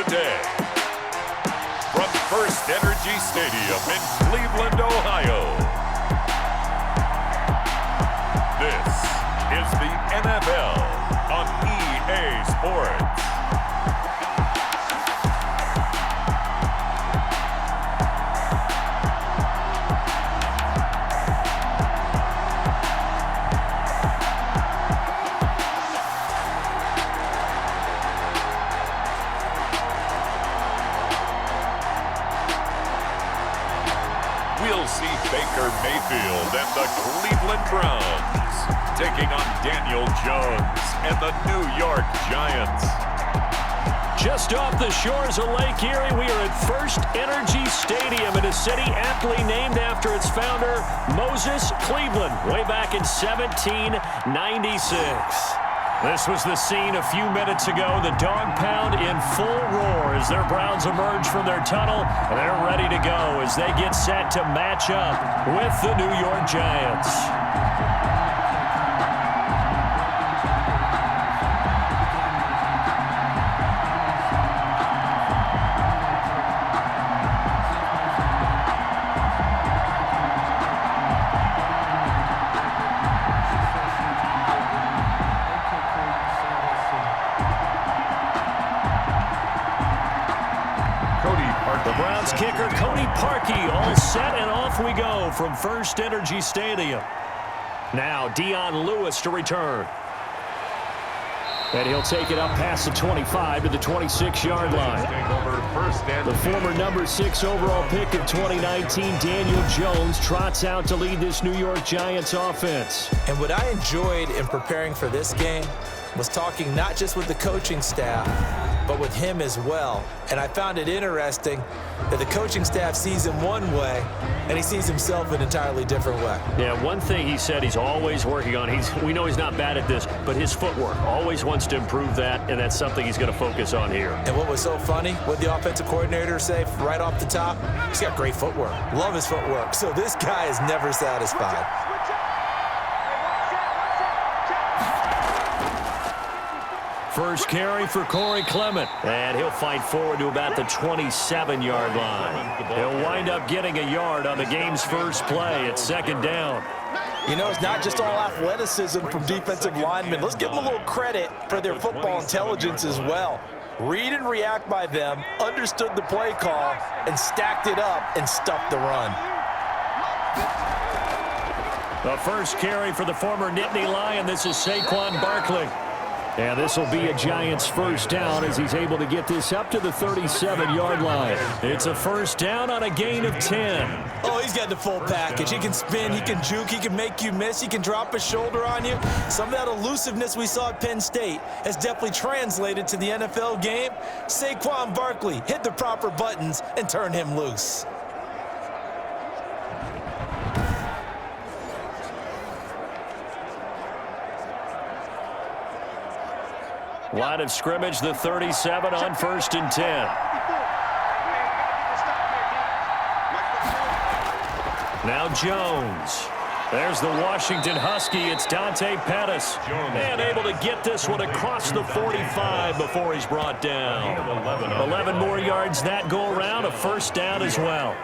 day. From FirstEnergy Stadium in Cleveland, Ohio, this is the NFL on EA Sports. We'll see Baker Mayfield and the Cleveland Browns taking on Daniel Jones and the New York Giants. Just off the shores of Lake Erie, we are at FirstEnergy Stadium in a city aptly named after its founder, Moses Cleveland, way back in 1796. This was the scene a few minutes ago. The dog pound in full roar as their Browns emerge from their tunnel. And they're ready to go as they get set to match up with the New York Giants. The Browns kicker, Cody Parkey, all set, and off we go from FirstEnergy Stadium. Now, Dion Lewis to return. And he'll take it up past the 25 to the 26-yard line. The former number 6 overall pick of 2019, Daniel Jones, trots out to lead this New York Giants offense. And what I enjoyed in preparing for this game was talking not just with the coaching staff, but with him as well. And I found it interesting that the coaching staff sees him one way, and he sees himself an entirely different way. Yeah, one thing he said he's always working on, we know he's not bad at this, but his footwork, always wants to improve that, and that's something he's going to focus on here. And what was so funny, what the offensive coordinator say right off the top, he's got great footwork. Love his footwork. So this guy is never satisfied. First carry for Corey Clement, and he'll fight forward to about the 27-yard line. He'll wind up getting a yard on the game's first play at second down. You know, it's not just all athleticism from defensive linemen. Let's give them a little credit for their football intelligence as well. Read and react by them, understood the play call, and stacked it up and stuffed the run. The first carry for the former Nittany Lion. This is Saquon Barkley. And this will be a Giants first down as he's able to get this up to the 37-yard line. It's a first down on a gain of 10. Oh, he's got the full package. He can spin, he can juke, he can make you miss, he can drop a shoulder on you. Some of that elusiveness we saw at Penn State has definitely translated to the NFL game. Saquon Barkley hit the proper buttons and turn him loose. Line of scrimmage, the 37 on 1st and 10. Now Jones. There's the Washington Husky. It's Dante Pettis. And able to get this one across the 45 before he's brought down. 11 more yards that go around, a first down as well.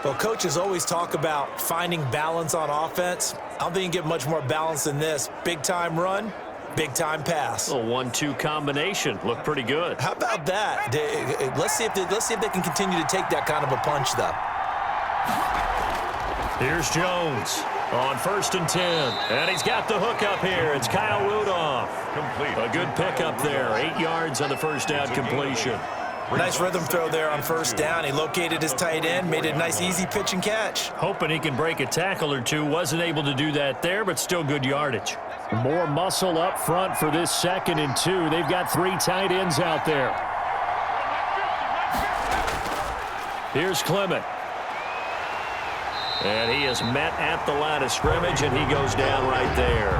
Well, coaches always talk about finding balance on offense. I don't think you can get much more balance than this. Big-time run. Big-time pass. A 1-2 combination. Looked pretty good. How about that? Let's see if they can continue to take that kind of a punch, though. Here's Jones on 1st and 10. And he's got the hook up here. It's Kyle Rudolph. Complete. A good pickup there. 8 yards on the first down completion. Nice rhythm throw there on first down. He located his tight end, made it a nice, easy pitch and catch. Hoping he can break a tackle or two. Wasn't able to do that there, but still good yardage. More muscle up front for this 2nd and 2. They've got 3 tight ends out there. Here's Clement. And he is met at the line of scrimmage, and he goes down right there.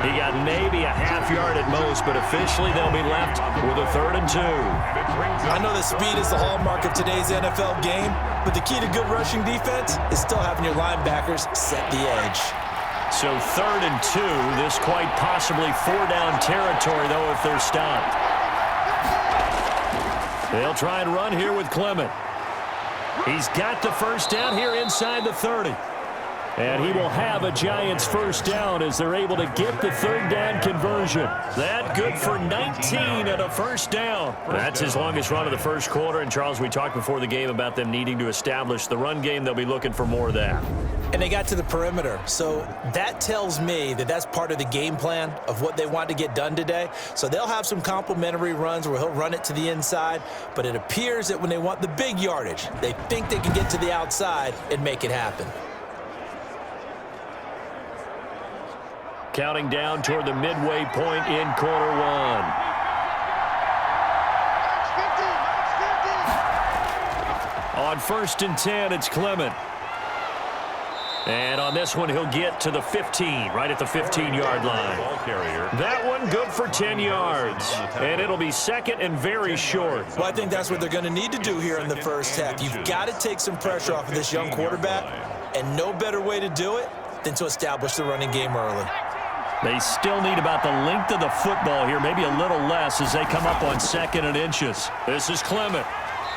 He got maybe a half yard at most, but officially they'll be left with a 3rd and 2. I know that speed is the hallmark of today's NFL game, but the key to good rushing defense is still having your linebackers set the edge. So 3rd and 2, this quite possibly 4-down territory, though, if they're stopped. They'll try and run here with Clement. He's got the first down here inside the 30. And he will have a Giants first down as they're able to get the third down conversion. That good for 19 and a first down. That's his longest run of the first quarter. And, Charles, we talked before the game about them needing to establish the run game. They'll be looking for more of that. And they got to the perimeter. So that tells me that that's part of the game plan of what they want to get done today. So they'll have some complimentary runs where he'll run it to the inside. But it appears that when they want the big yardage, they think they can get to the outside and make it happen. Counting down toward the midway point in quarter one. On 1st and 10, it's Clement. And on this one, he'll get to the 15, right at the 15-yard line. That one good for 10 yards. And it'll be second and very short. Well, I think that's what they're going to need to do here in the first half. You've got to take some pressure off of this young quarterback, and no better way to do it than to establish the running game early. They still need about the length of the football here, maybe a little less as they come up on 2nd and inches. This is Clement.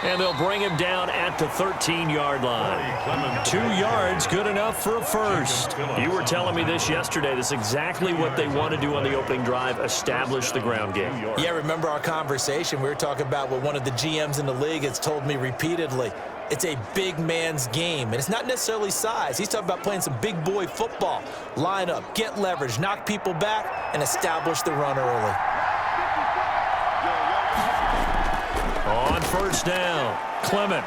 And they'll bring him down at the 13-yard line. 2 yards, good enough for a first. You were telling me this yesterday. This is exactly what they want to do on the opening drive, establish the ground game. Yeah, remember our conversation? We were talking about what one of the GMs in the league has told me repeatedly. It's a big man's game, and it's not necessarily size. He's talking about playing some big boy football. Line up, get leverage, knock people back, and establish the run early. On first down, Clement.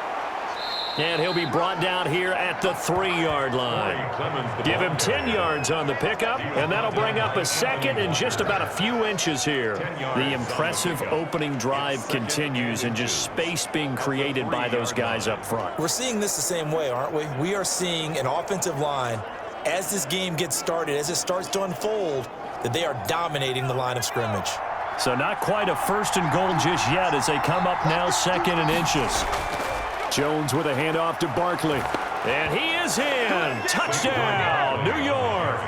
And he'll be brought down here at the 3-yard line. Give him 10 yards on the pickup, and that'll bring up a second and just about a few inches here. The impressive opening drive continues and just space being created by those guys up front. We're seeing this the same way, aren't we? We are seeing an offensive line, as this game gets started, as it starts to unfold, that they are dominating the line of scrimmage. So not quite a 1st and goal just yet as they come up now 2nd and inches. Jones with a handoff to Barkley. And he is in. Touchdown, New York.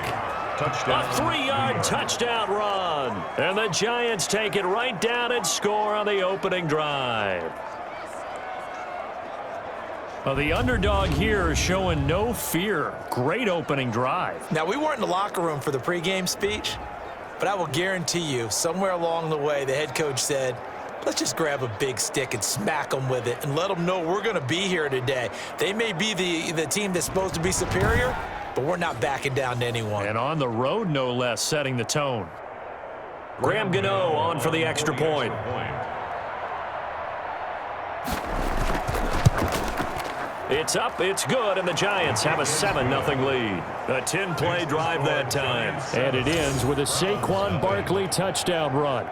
Touchdown. A 3-yard touchdown run. And the Giants take it right down and score on the opening drive. Well, the underdog here is showing no fear. Great opening drive. Now, we weren't in the locker room for the pregame speech, but I will guarantee you, somewhere along the way, the head coach said, let's just grab a big stick and smack them with it and let them know we're going to be here today. They may be the team that's supposed to be superior, but we're not backing down to anyone. And on the road, no less, setting the tone. Graham Gano on for the extra point. It's up, it's good, and the Giants have a 7-0 lead. A 10-play drive that time. And it ends with a Saquon Barkley touchdown run.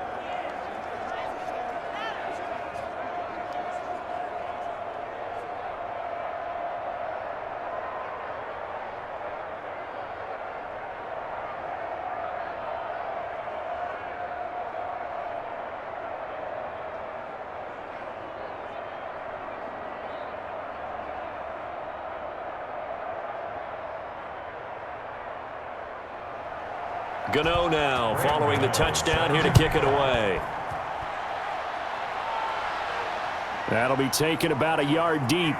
Gano now following the touchdown here to kick it away. That'll be taken about a yard deep.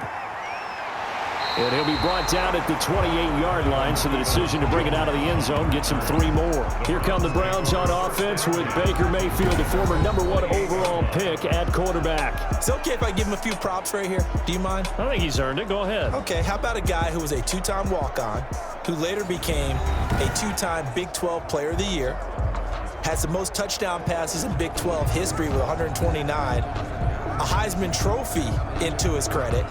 And he'll be brought down at the 28-yard line, so the decision to bring it out of the end zone gets him 3 more. Here come the Browns on offense with Baker Mayfield, the former #1 overall pick at quarterback. Is it okay if I give him a few props right here? Do you mind? I think he's earned it. Go ahead. Okay, how about a guy who was a 2-time walk-on, who later became a 2-time Big 12 Player of the Year, has the most touchdown passes in Big 12 history with 129, a Heisman Trophy into his credit,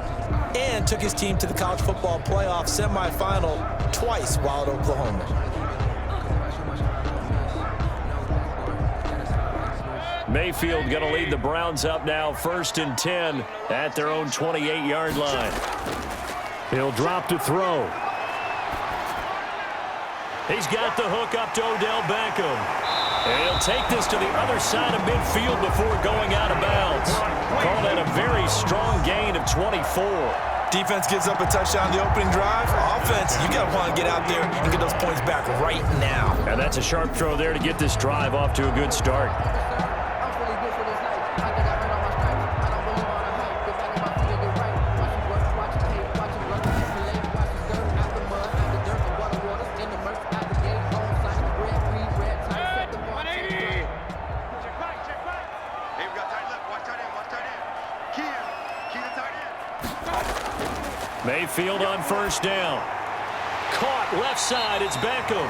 and took his team to the college football playoff semifinal twice while at Oklahoma. Mayfield going to lead the Browns up now 1st and 10 at their own 28-yard line. He'll drop to throw. He's got the hook up to Odell Beckham. And he'll take this to the other side of midfield before going out of bounds. Call that a very strong gain of 24. Defense gives up a touchdown the opening drive. Offense, you got to want to get out there and get those points back right now. And that's a sharp throw there to get this drive off to a good start. Mayfield on first down. Caught left side. It's Beckham.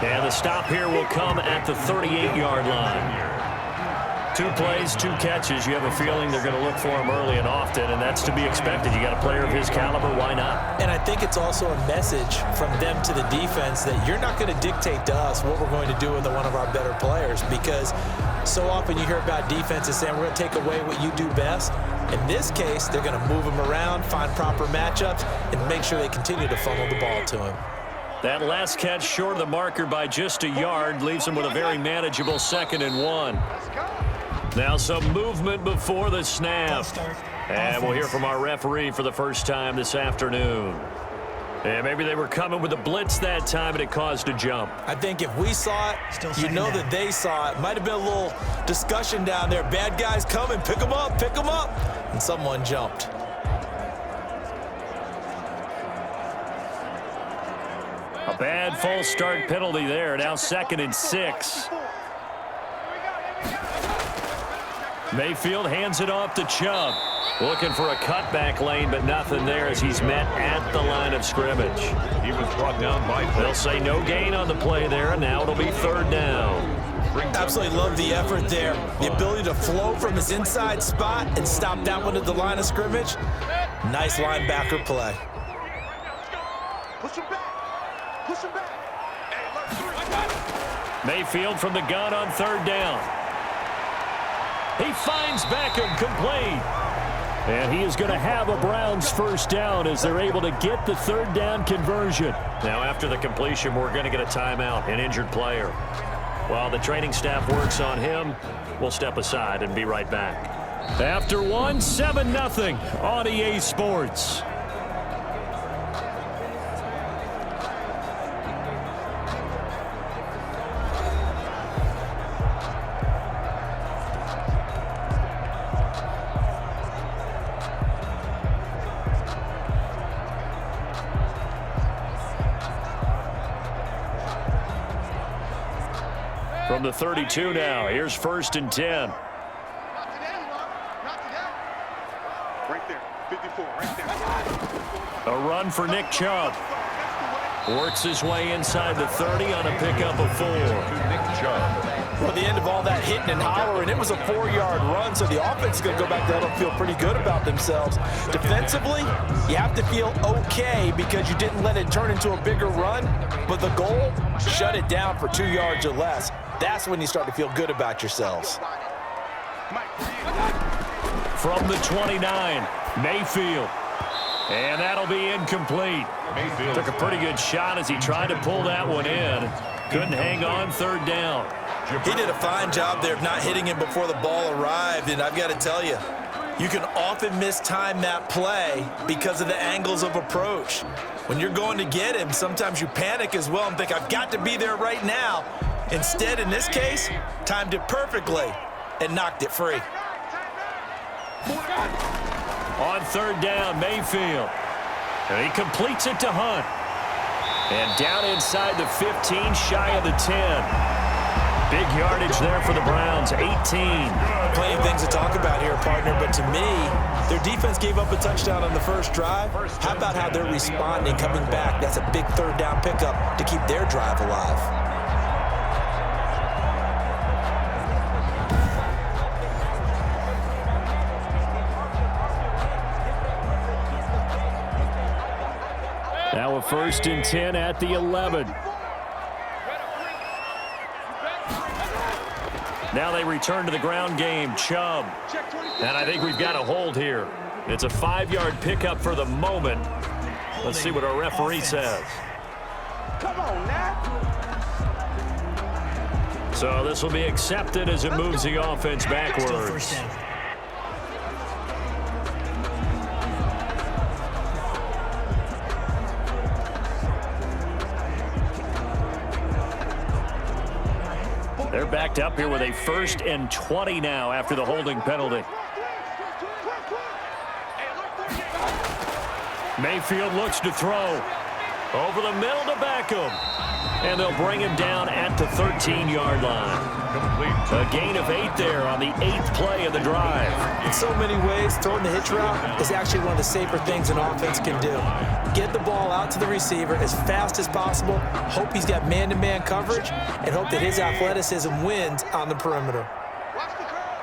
And the stop here will come at the 38-yard line. 2 plays, 2 catches. You have a feeling they're going to look for him early and often, and that's to be expected. You got a player of his caliber, why not? And I think it's also a message from them to the defense that you're not going to dictate to us what we're going to do with one of our better players, because so often you hear about defenses saying we're going to take away what you do best. In this case, they're going to move him around, find proper matchups, and make sure they continue to funnel the ball to him. That last catch short of the marker by just a yard leaves him with a very manageable 2nd and 1. Now some movement before the snap. And we'll hear from our referee for the first time this afternoon. And maybe they were coming with a blitz that time and it caused a jump. I think if we saw it, you know that they saw it. Might have been a little discussion down there. Bad guys coming, pick them up, pick them up. And someone jumped. A bad false start penalty there. Now 2nd and 6. Mayfield hands it off to Chubb. Looking for a cutback lane, but nothing there as he's met at the line of scrimmage. He was brought down by... They'll say no gain on the play there, and now it'll be 3rd down. Absolutely love the effort there. The ability to flow from his inside spot and stop that one at the line of scrimmage. Nice linebacker play. Push him back. Push him back. Mayfield from the gun on 3rd down. He finds Beckham complete. And he is going to have a Browns first down as they're able to get the 3rd down conversion. Now after the completion, we're going to get a timeout, an injured player. While the training staff works on him, we'll step aside and be right back. After 1, 7-0 on EA Sports. From the 32 now, here's 1st and 10. Right there, 54, right there. A run for Nick Chubb. Works his way inside the 30 on a pickup of 4. Well, the end of all that hitting and hollering, it was a 4-yard run, so the offense is going to go back there and feel pretty good about themselves. Defensively, you have to feel okay because you didn't let it turn into a bigger run, but the goal, shut it down for 2 yards or less. That's when you start to feel good about yourselves. From the 29, Mayfield. And that'll be incomplete. Mayfield took a pretty good shot as he tried to pull that one in. Couldn't hang on 3rd down. He did a fine job there of not hitting him before the ball arrived, and I've got to tell you, you can often mistime that play because of the angles of approach. When you're going to get him, sometimes you panic as well and think, I've got to be there right now. Instead, in this case, timed it perfectly and knocked it free. On 3rd down, Mayfield. And he completes it to Hunt. And down inside the 15, shy of the 10. Big yardage there for the Browns, 18. Plenty of things to talk about here, partner, but to me, their defense gave up a touchdown on the first drive. How about how they're responding, coming back? That's a big 3rd down pickup to keep their drive alive. Now a 1st and 10 at the 11. Now they return to the ground game. Chubb. And I think we've got a hold here. It's a 5-yard pickup for the moment. Let's see what our referee says. Come on now. So this will be accepted as it moves the offense backwards. They're backed up here with a 1st and 20 now after the holding penalty. Mayfield looks to throw. Over the middle to Beckham. And they'll bring him down at the 13-yard line. A gain of 8 there on the 8th play of the drive. In so many ways, throwing the hitch route is actually one of the safer things an offense can do. Get the ball out to the receiver as fast as possible, hope he's got man-to-man coverage, and hope that his athleticism wins on the perimeter. Watch the curve.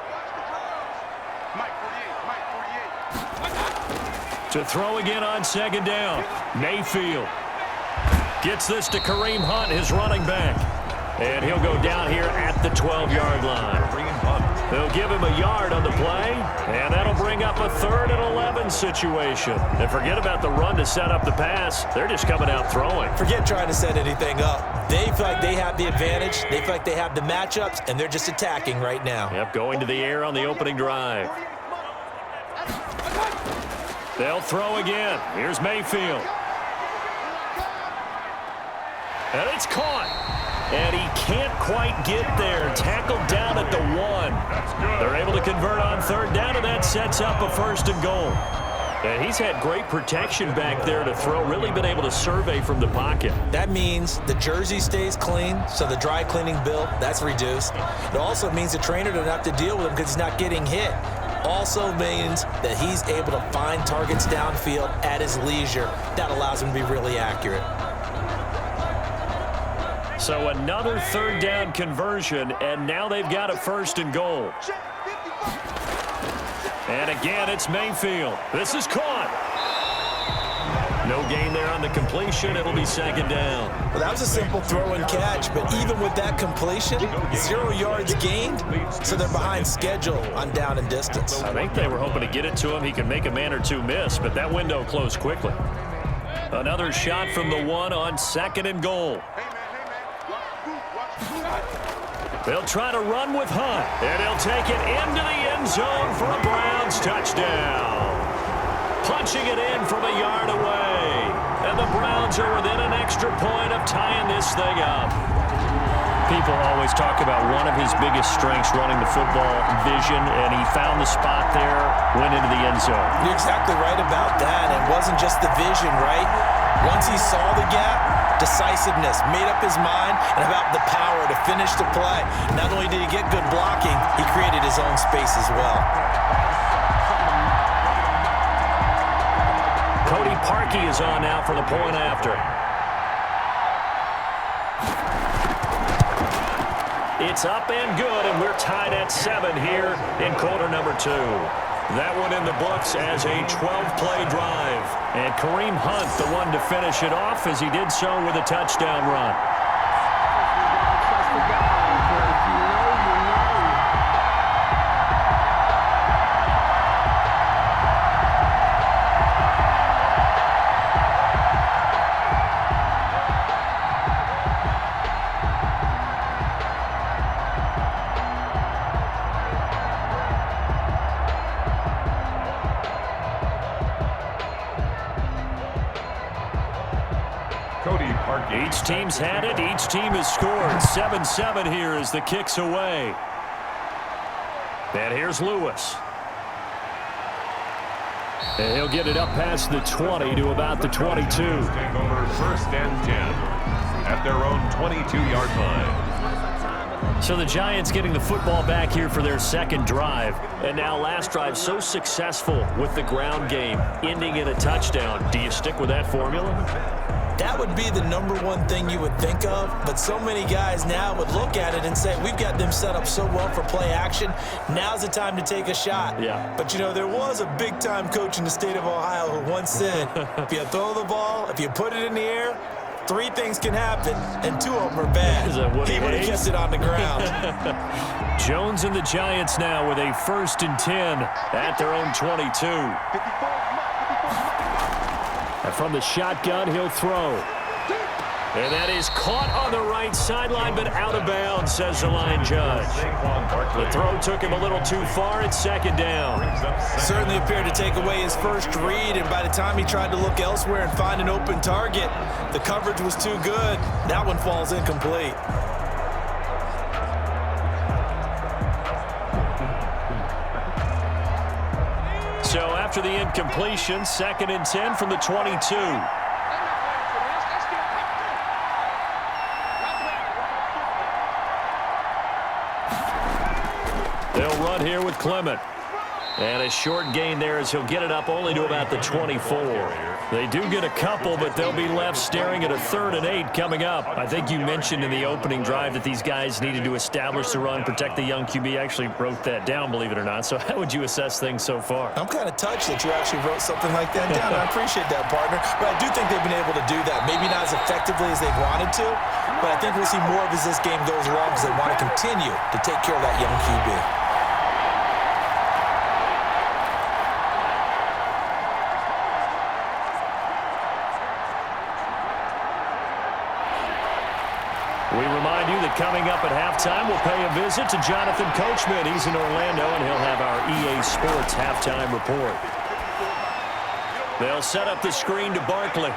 Mike 48. To throw again on second down. Mayfield gets this to Kareem Hunt, his running back. And he'll go down here at the 12-yard line. They'll give him a yard on the play, and that'll bring up a 3rd and 11 situation. And forget about the run to set up the pass. They're just coming out throwing. Forget trying to set anything up. They feel like they have the advantage. They feel like they have the matchups, and they're just attacking right now. Yep, going to the air on the opening drive. They'll throw again. Here's Mayfield. And it's caught. And he can't quite get there. Tackled down at the 1. They're able to convert on 3rd down, and that sets up a 1st and goal. And he's had great protection back there to throw, really been able to survey from the pocket. That means the jersey stays clean, so the dry cleaning bill, that's reduced. It also means the trainer doesn't have to deal with him because he's not getting hit. Also means that he's able to find targets downfield at his leisure. That allows him to be really accurate. So another 3rd down conversion, and now they've got a 1st and goal. And again, it's Mayfield. This is caught. No gain there on the completion. It'll be 2nd down. Well, that was a simple throw and catch, but even with that completion, 0 yards gained, so they're behind schedule on down and distance. I think they were hoping to get it to him. He could make a man or two miss, but that window closed quickly. Another shot from the 1 on 2nd and goal. They'll try to run with Hunt, and he'll take it into the end zone for a Browns touchdown. Punching it in from a yard away. And the Browns are within an extra point of tying this thing up. People always talk about one of his biggest strengths running the football, vision, and he found the spot there, went into the end zone. You're exactly right about that. It wasn't just the vision, right? Once he saw the gap, decisiveness, made up his mind, and about the power to finish the play. Not only did he get good blocking, he created his own space as well. Cody Parkey is on now for the point after. It's up and good, and we're tied at 7 here in quarter number 2. That one in the books as a 12-play drive. And Kareem Hunt, the one to finish it off, as he did so with a touchdown run. Each team's had it. Each team has scored. 7-7 here as the kick's away. And here's Lewis. And he'll get it up past the 20 to about the 22. Take over 1st and 10 at their own 22-yard line. So the Giants getting the football back here for their 2nd drive. And now last drive so successful with the ground game, ending in a touchdown. Do you stick with that formula? That would be the #1 thing you would think of, but so many guys now would look at it and say, we've got them set up so well for play action, now's the time to take a shot. Yeah. But, you know, there was a big-time coach in the state of Ohio who once said, if you throw the ball, if you put it in the air, 3 things can happen, and 2 of them are bad. He would have kept it on the ground. Jones and the Giants now with a 1st and 10 at their own 22. And from the shotgun, he'll throw. And that is caught on the right sideline, but out of bounds, says the line judge. The throw took him a little too far. It's 2nd down. Certainly appeared to take away his first read, and by the time he tried to look elsewhere and find an open target, the coverage was too good. That one falls incomplete. So after the incompletion, 2nd and 10 from the 22. They'll run here with Clement. And a short gain there as he'll get it up only to about the 24. They do get a couple, but they'll be left staring at a 3rd and 8 coming up. I think you mentioned in the opening drive that these guys needed to establish the run, protect the young QB. Actually wrote that down, believe it or not. So how would you assess things so far? I'm kind of touched that you actually wrote something like that down. I appreciate that, partner. But I do think they've been able to do that. Maybe not as effectively as they wanted to, but I think we'll see more of as this game goes along because they want to continue to take care of that young QB. We remind you that coming up at halftime, we'll pay a visit to Jonathan Coachman. He's in Orlando, and he'll have our EA Sports halftime report. They'll set up the screen to Barkley.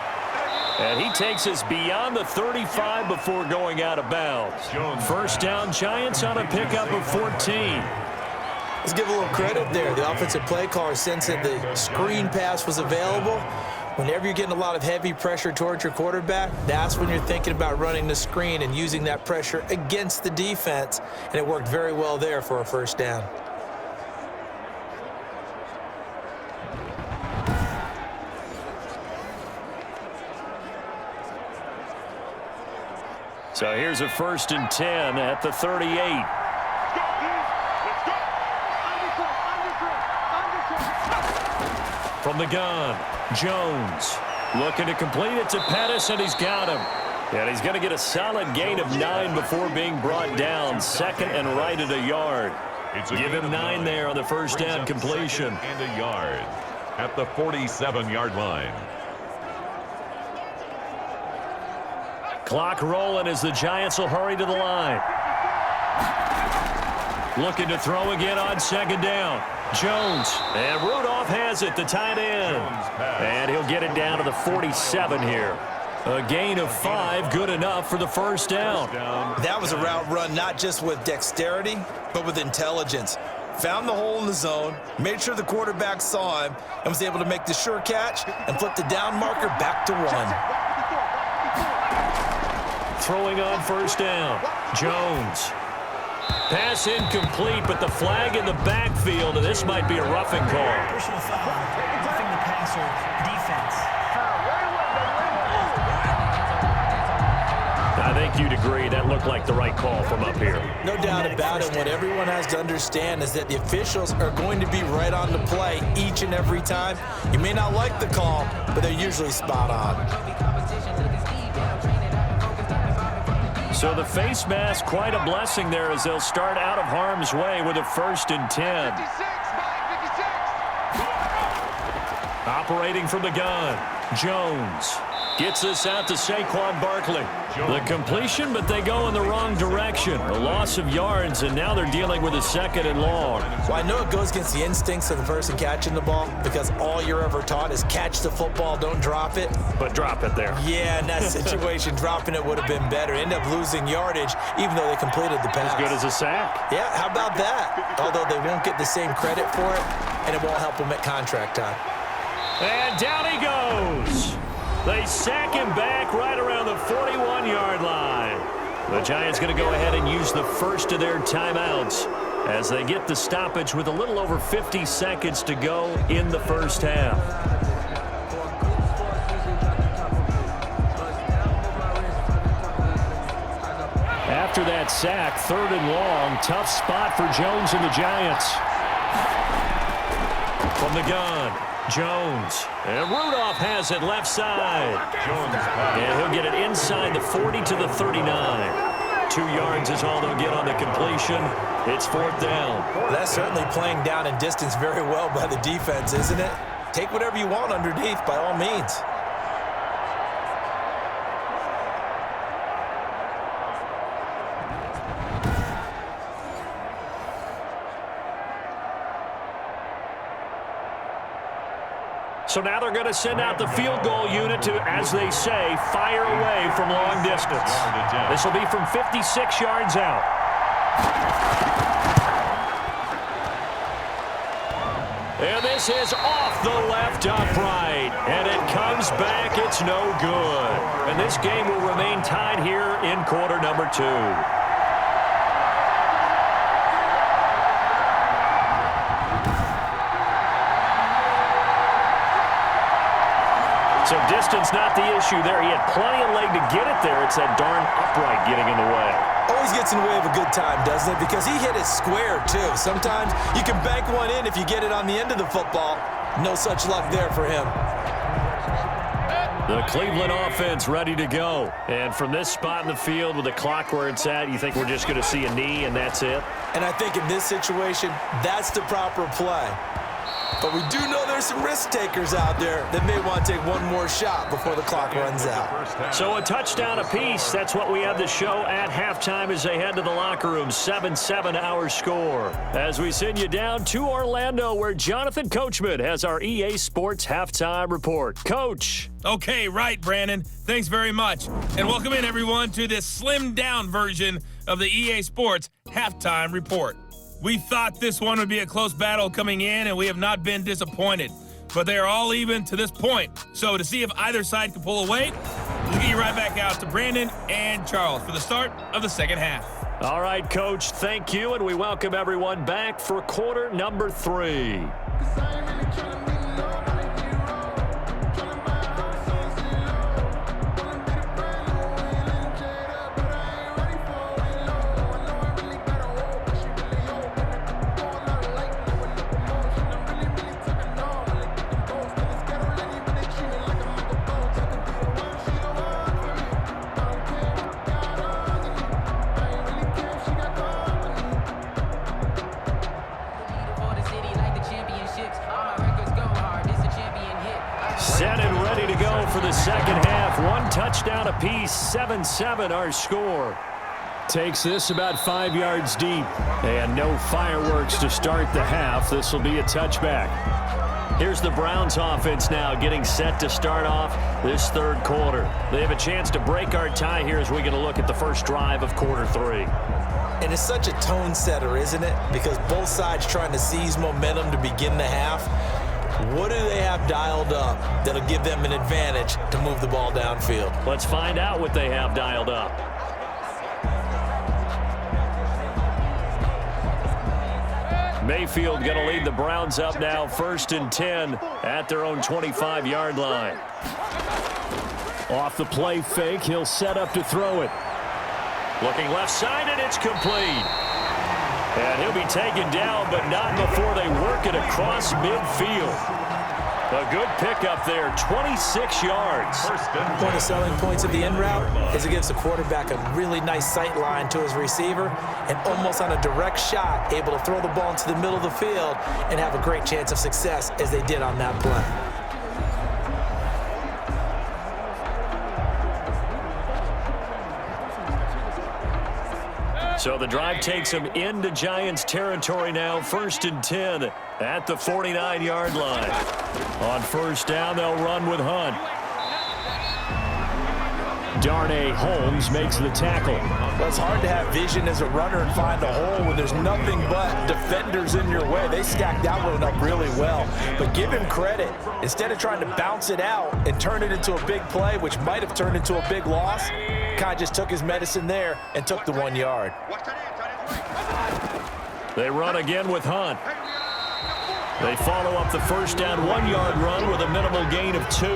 And he takes us beyond the 35 before going out of bounds. First down, Giants on a pickup of 14. Let's give a little credit there. The offensive play caller sensed that the screen pass was available. Whenever you're getting a lot of heavy pressure towards your quarterback, that's when you're thinking about running the screen and using that pressure against the defense. And it worked very well there for a first down. So here's a 1st and 10 at the 38. From the gun, Jones looking to complete it to Pettis, and he's got him. And he's going to get a solid gain of 9 before being brought down. 2nd and right at a yard. Give him 9 there on the first down completion. And a yard at the 47-yard line. Clock rolling as the Giants will hurry to the line. Looking to throw again on 2nd down. Jones, and Rudolph has it, the tight end. And he'll get it down to the 47 here. A gain of 5, good enough for the first down. That was a route run not just with dexterity, but with intelligence. Found the hole in the zone, made sure the quarterback saw him, and was able to make the sure catch and flip the down marker back to 1. Throwing on first down, Jones. Pass incomplete, but the flag in the backfield, and this might be a roughing call. Personal foul, roughing the passer, defense. I think you'd agree that looked like the right call from up here. No doubt about it. What everyone has to understand is that the officials are going to be right on the play each and every time. You may not like the call, but they're usually spot on. So the face mask, quite a blessing there as they'll start out of harm's way with a 1st and 10. Operating from the gun, Jones gets this out to Saquon Barkley. The completion, but they go in the wrong direction. A loss of yards, and now they're dealing with a 2nd and long. Well, I know it goes against the instincts of the person catching the ball because all you're ever taught is catch the football, don't drop it. But drop it there. Yeah, in that situation, dropping it would have been better. End up losing yardage, even though they completed the pass. As good as a sack. Yeah, how about that? Although they won't get the same credit for it, and it won't help them at contract time. And down he goes. They sack him back right around the 41-yard line. The Giants going to go ahead and use the first of their timeouts as they get the stoppage with a little over 50 seconds to go in the first half. After that sack, 3rd and long, tough spot for Jones and the Giants. From the gun, Jones. And Rudolph has it left side. And he'll get it inside the 40 to the 39. 2 yards is all they'll get on the completion. It's 4th down. That's certainly playing down in distance very well by the defense, isn't it? Take whatever you want underneath by all means. So now they're going to send out the field goal unit to, as they say, fire away from long distance. This will be from 56 yards out. And this is off the left upright. And it comes back. It's no good. And this game will remain tied here in quarter number 2. distance not the issue there. He had plenty of leg to get it there. It's that darn upright getting in the way. Always gets in the way of a good time, doesn't it? Because he hit it square, too. Sometimes you can bank one in if you get it on the end of the football. No such luck there for him. The Cleveland offense ready to go. And from this spot in the field with the clock where it's at, you think we're just going to see a knee and that's it? And I think in this situation, that's the proper play. But we do know there's some risk takers out there that may want to take one more shot before the clock runs out. So a touchdown apiece. That's what we have to show at halftime as they head to the locker room. 7-7 our score. As we send you down to Orlando, where Jonathan Coachman has our EA Sports halftime report. Coach. Okay, right, Brandon. Thanks very much. And welcome in, everyone, to this slimmed-down version of the EA Sports halftime report. We thought this one would be a close battle coming in, and we have not been disappointed. But they are all even to this point. So to see if either side can pull away, we'll get you right back out to Brandon and Charles for the start of the second half. All right, Coach, thank you, and we welcome everyone back for quarter number 3. Set and ready to go for the second half. One touchdown apiece, 7-7 our score. Takes this about 5 yards deep. And no fireworks to start the half. This will be a touchback. Here's the Browns offense now getting set to start off this third quarter. They have a chance to break our tie here as we get a look at the first drive of quarter 3. And it's such a tone setter, isn't it? Because both sides trying to seize momentum to begin the half. What do they have dialed up that'll give them an advantage to move the ball downfield? Let's find out what they have dialed up. Mayfield going to lead the Browns up now, 1st and 10 at their own 25-yard line. Off the play fake, he'll set up to throw it. Looking left side, and it's complete. And he'll be taken down, but not before they work it across midfield. A good pickup there, 26 yards. One of the selling points of the in route is it gives the quarterback a really nice sight line to his receiver and almost on a direct shot, able to throw the ball into the middle of the field and have a great chance of success as they did on that play. So the drive takes them into Giants territory now, 1st and 10 at the 49-yard line. On first down, they'll run with Hunt. Darnay Holmes makes the tackle. Well, it's hard to have vision as a runner and find a hole when there's nothing but defenders in your way. They stacked that one up really well. But give him credit. Instead of trying to bounce it out and turn it into a big play, which might have turned into a big loss, kind of just took his medicine there and took the 1 yard. They run again with Hunt. They follow up the first down 1-yard run with a minimal gain of 2.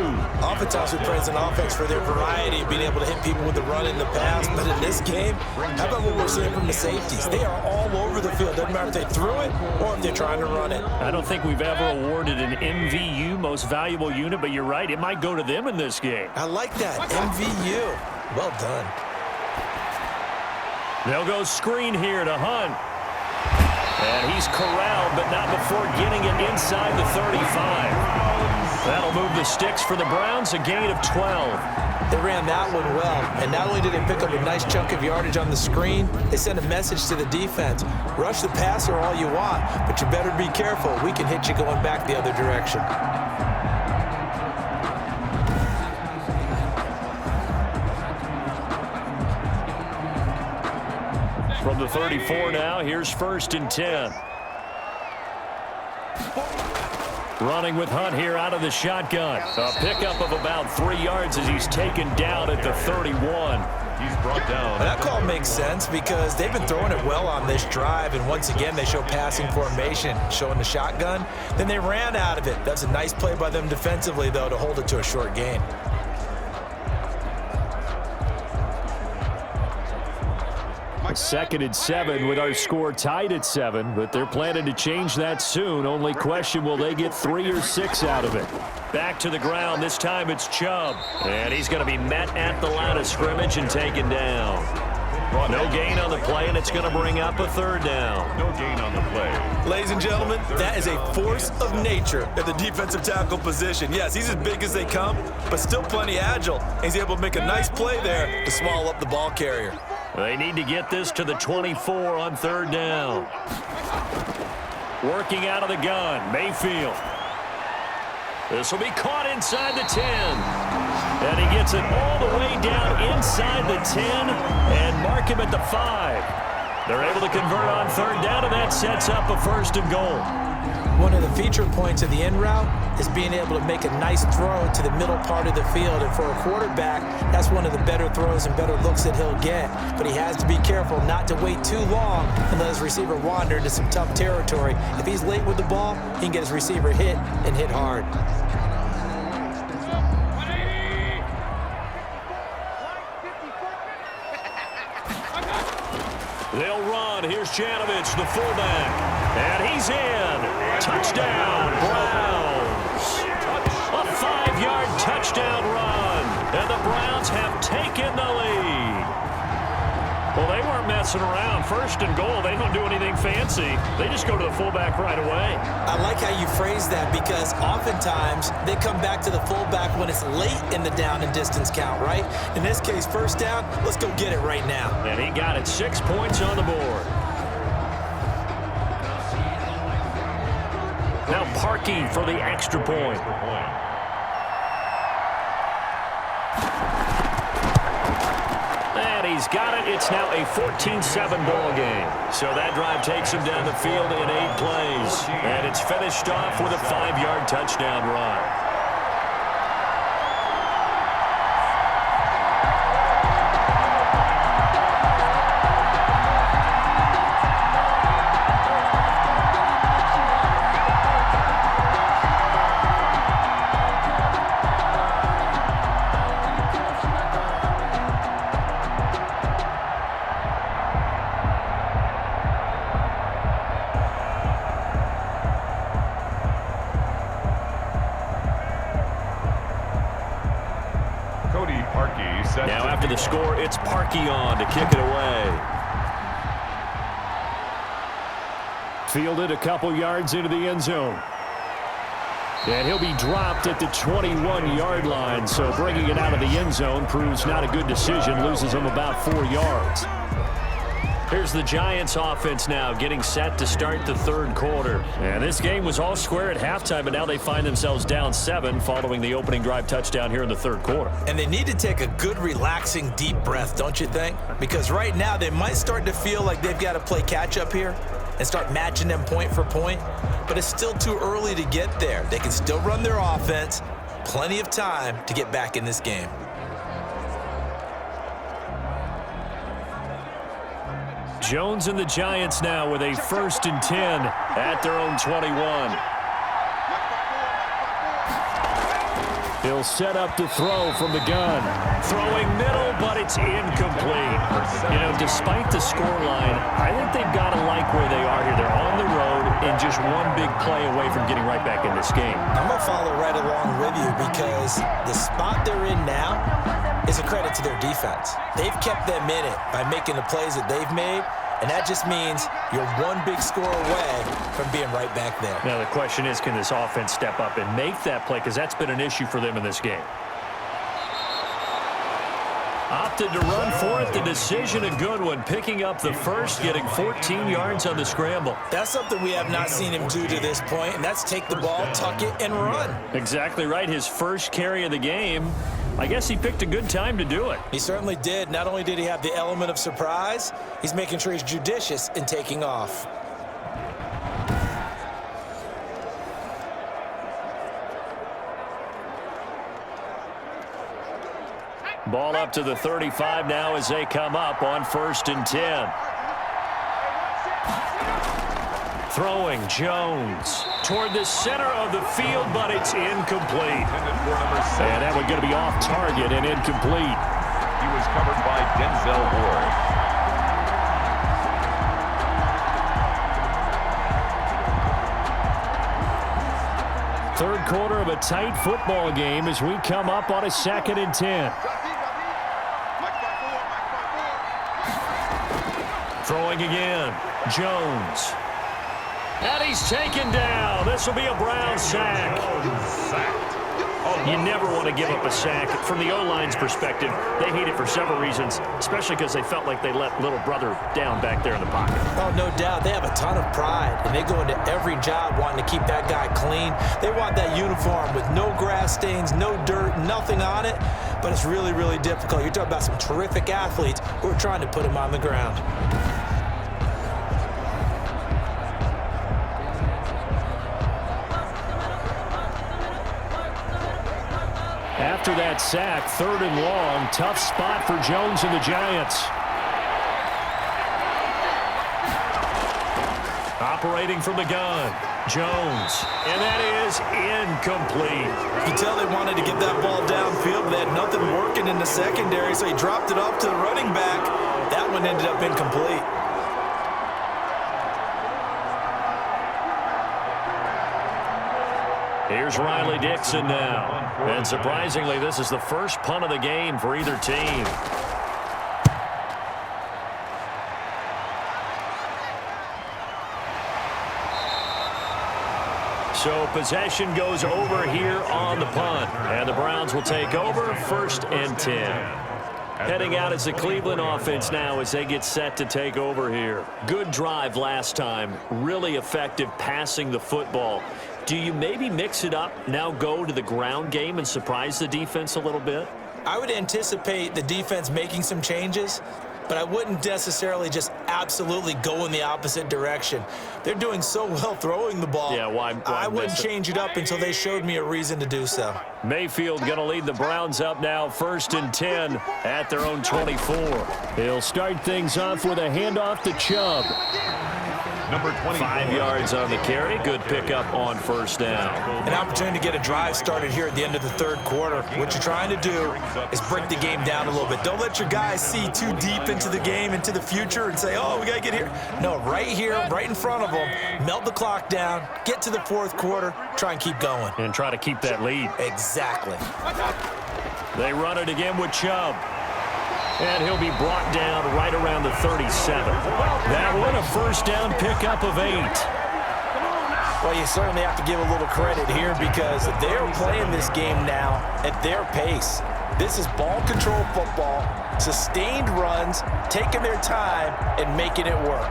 Oftentimes we praise an offense for their variety of being able to hit people with the run in the pass, but in this game, how about what we're seeing from the safeties? They are all over the field. Doesn't matter if they threw it or if they're trying to run it. I don't think we've ever awarded an MVU, most valuable unit, but you're right, it might go to them in this game. I like that, MVU. Well done. They'll go screen here to Hunt. And he's corralled, but not before getting it inside the 35. That'll move the sticks for the Browns, a gain of 12. They ran that one well, and not only did they pick up a nice chunk of yardage on the screen, they sent a message to the defense. Rush the passer all you want, but you better be careful. We can hit you going back the other direction. From the 34 now, here's 1st and 10. Running with Hunt here out of the shotgun. A pickup of about 3 yards as he's taken down at the 31. He's brought down. That call makes sense because they've been throwing it well on this drive, and once again they show passing formation, showing the shotgun. Then they ran out of it. That's a nice play by them defensively, though, to hold it to a short gain. Second and 7 with our score tied at 7, but they're planning to change that soon. Only question, will they get 3 or 6 out of it? Back to the ground. This time it's Chubb. And he's going to be met at the line of scrimmage and taken down. No gain on the play, and it's going to bring up a third down. No gain on the play. Ladies and gentlemen, that is a force of nature at the defensive tackle position. Yes, he's as big as they come, but still plenty agile. He's able to make a nice play there to swallow up the ball carrier. They need to get this to the 24 on third down. Working out of the gun, Mayfield. This will be caught inside the 10. And he gets it all the way down inside the 10 and mark him at the 5. They're able to convert on third down, and that sets up a first and goal. One of the feature points of the in route is being able to make a nice throw to the middle part of the field. And for a quarterback, that's one of the better throws and better looks that he'll get. But he has to be careful not to wait too long and let his receiver wander into some tough territory. If he's late with the ball, he can get his receiver hit and hit hard. They'll run. Here's Janovich, the fullback. And he's in. Touchdown, Browns. A 5-yard touchdown run. And the Browns have taken the lead. Well, they weren't messing around. First and goal, they don't do anything fancy. They just go to the fullback right away. I like how you phrase that because oftentimes they come back to the fullback when it's late in the down and distance count, right? In this case, first down, let's go get it right now. And he got it. 6 points on the board. Now Parkey for the extra point. And he's got it. It's now a 14-7 ball game. So that drive takes him down the field in 8 plays. And it's finished off with a 5-yard touchdown run. Now after the score, it's Parkey on to kick it away. Fielded a couple yards into the end zone. And he'll be dropped at the 21-yard line, so bringing it out of the end zone proves not a good decision, loses him about 4 yards. Here's the Giants offense now getting set to start the third quarter. And this game was all square at halftime, but now they find themselves down 7 following the opening drive touchdown here in the third quarter. And they need to take a good, relaxing, deep breath, don't you think? Because right now they might start to feel like they've got to play catch-up here and start matching them point for point. But it's still too early to get there. They can still run their offense. Plenty of time to get back in this game. Jones and the Giants now with a 1st and 10 at their own 21. He'll set up to throw from the gun. Throwing middle, but it's incomplete. You know, despite the scoreline, I think they've got to like where they are here. They're on the road and just one big play away from getting right back in this game. I'm going to follow right along with you because the spot they're in now is a credit to their defense. They've kept them in it by making the plays that they've made, and that just means you're one big score away from being right back there. Now the question is, can this offense step up and make that play? Because that's been an issue for them in this game. Opted to run for it. The decision a good one. Picking up the first, getting 14 yards on the scramble. That's something we have not seen him do to this point, and that's take the ball, tuck it, and run. Exactly right. His first carry of the game. I guess he picked a good time to do it. He certainly did. Not only did he have the element of surprise, he's making sure he's judicious in taking off. Ball up to the 35 now as they come up on 1st and 10. Throwing Jones toward the center of the field, but it's incomplete. And that one's going to be off target and incomplete. He was covered by Denzel Ward. Third quarter of a tight football game as we come up on a 2nd and 10. Throwing again, Jones. And he's taken down. This will be a Brown sack. You never want to give up a sack. From the O-line's perspective, they hate it for several reasons, especially because they felt like they let little brother down back there in the pocket. Oh, no doubt. They have a ton of pride, and they go into every job wanting to keep that guy clean. They want that uniform with no grass stains, no dirt, nothing on it, but it's really, really difficult. You're talking about some terrific athletes who are trying to put him on the ground. After that sack, 3rd and long, tough spot for Jones and the Giants. Operating from the gun, Jones, and that is incomplete. You can tell they wanted to get that ball downfield, but they had nothing working in the secondary, so he dropped it off to the running back. That one ended up incomplete. Here's Riley Dixon now. And surprisingly, this is the first punt of the game for either team. So possession goes over here on the punt. And the Browns will take over 1st and 10. Heading out as the Cleveland offense now as they get set to take over here. Good drive last time. Really effective passing the football. Do you maybe mix it up, now go to the ground game and surprise the defense a little bit? I would anticipate the defense making some changes, but I wouldn't necessarily just absolutely go in the opposite direction. They're doing so well throwing the ball. Yeah, why I wouldn't change it up until they showed me a reason to do so. Mayfield going to lead the Browns up now 1st and 10 at their own 24. He'll start things off with a handoff to Chubb. Number 5 yards on the carry. Good pickup on 1st down. An opportunity to get a drive started here at the end of the 3rd quarter. What you're trying to do is break the game down a little bit. Don't let your guys see too deep into the game, into the future, and say, oh, we got to get here. No, right here, right in front of them, melt the clock down, get to the 4th quarter, try and keep going. And try to keep that lead. Exactly. They run it again with Chubb. And he'll be brought down right around the 37. That one a 1st down pickup of 8. Well, you certainly have to give a little credit here because they're playing this game now at their pace. This is ball control football, sustained runs, taking their time and making it work.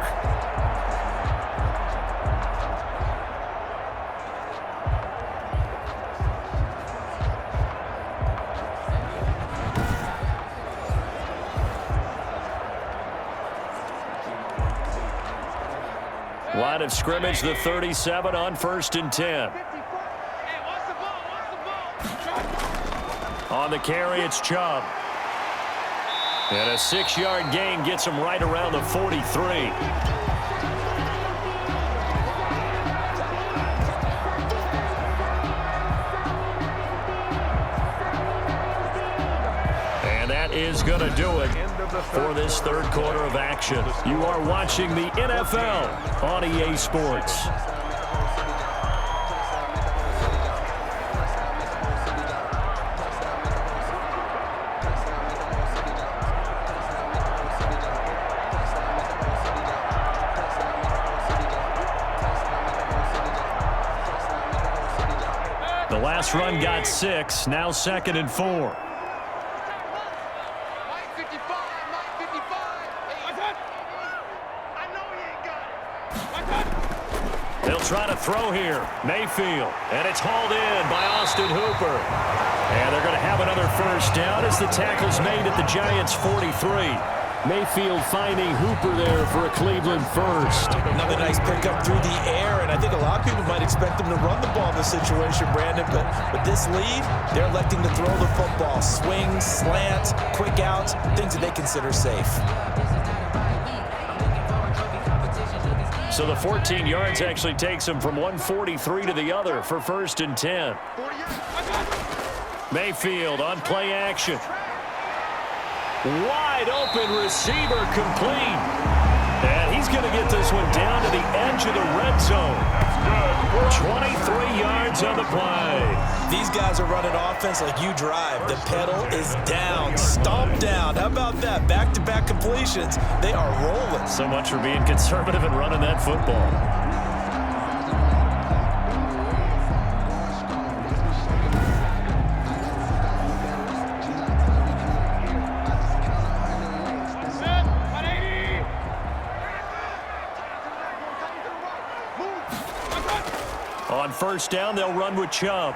Line of scrimmage, the 37 on 1st and 10. On the carry, it's Chubb. And a 6-yard gain gets him right around the 43. And that is going to do it for this 3rd quarter of action. You are watching the NFL on EA Sports. The last run got 6, now 2nd and 4. They'll try to throw here. Mayfield. And it's hauled in by Austin Hooper. And they're going to have another 1st down as the tackle's made at the Giants' 43. Mayfield finding Hooper there for a Cleveland first. Another nice pickup through the air, and I think a lot of people might expect them to run the ball in this situation, Brandon, but with this lead, they're electing to throw the football. Swings, slants, quick outs, things that they consider safe. So the 14 yards actually takes him from 143 to the other for 1st and 10. Mayfield on play action. Wide open receiver complete. And he's going to get this one down to the edge of the red zone. 23 yards on the play. These guys are running offense like you drive. The pedal is down, stomp down. How about that? Back-to-back completions. They are rolling. So much for being conservative and running that football. On 1st down, they'll run with Chubb.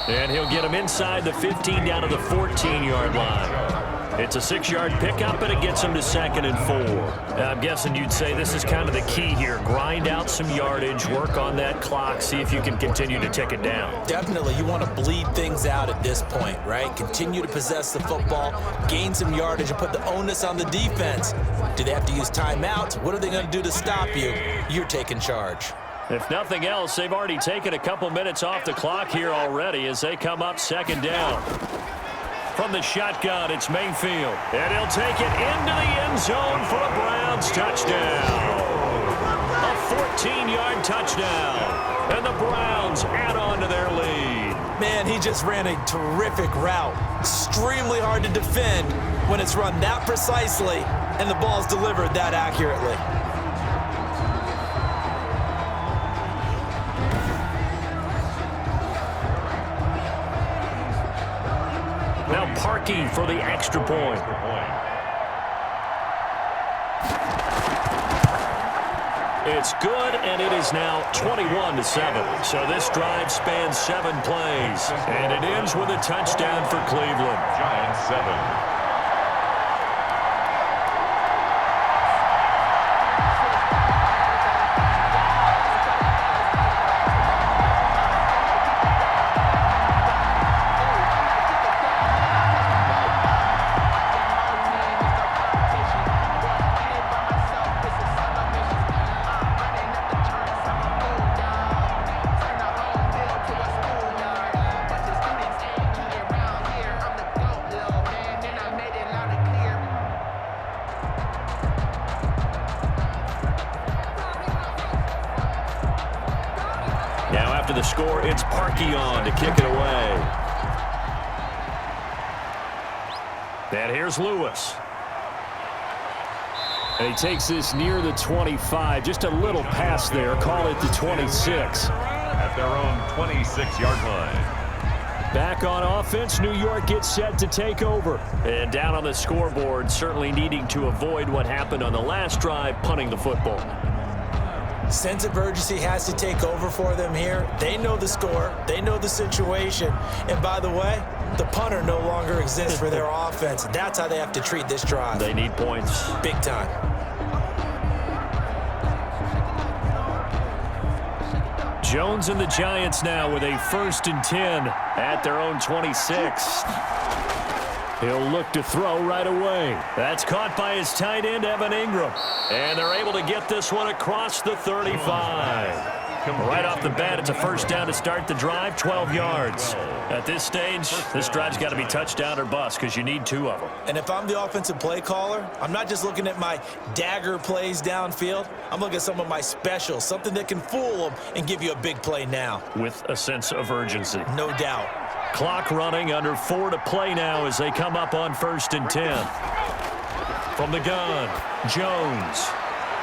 And he'll get him inside the 15 down to the 14-yard line. It's a 6-yard pickup, and it gets him to 2nd and 4. I'm guessing you'd say this is kind of the key here. Grind out some yardage, work on that clock, see if you can continue to tick it down. Definitely. You want to bleed things out at this point, right? Continue to possess the football, gain some yardage, and put the onus on the defense. Do they have to use timeouts? What are they going to do to stop you? You're taking charge. If nothing else, they've already taken a couple minutes off the clock here already as they come up 2nd down. From the shotgun, it's Mayfield. And he'll take it into the end zone for a Browns touchdown. A 14-yard touchdown. And the Browns add on to their lead. Man, he just ran a terrific route. Extremely hard to defend when it's run that precisely and the ball's delivered that accurately. Now Parkey for the extra point. It's good, and it is now 21-7. So this drive spans 7 plays, and it ends with a touchdown for Cleveland. Giants 7. Now after the score, it's Parkey on to kick it away. And here's Lewis. And he takes this near the 25. Just a little pass there. Call it the 26. At their own 26-yard line. Back on offense, New York gets set to take over. And down on the scoreboard, certainly needing to avoid what happened on the last drive, punting the football. Sense of urgency has to take over for them here. They know the score. They know the situation. And by the way, the punter no longer exists for their offense. That's how they have to treat this drive. They need points. Big time. Jones and the Giants now with a 1st and 10 at their own 26. He'll look to throw right away. That's caught by his tight end, Evan Ingram. And they're able to get this one across the 35. Right off the bat, it's a 1st down to start the drive, 12 yards. At this stage, this drive's got to be touchdown or bust because you need 2 of them. And if I'm the offensive play caller, I'm not just looking at my dagger plays downfield. I'm looking at some of my specials, something that can fool them and give you a big play now. With a sense of urgency. No doubt. Clock running, under 4 to play now as they come up on 1st and 10. From the gun, Jones.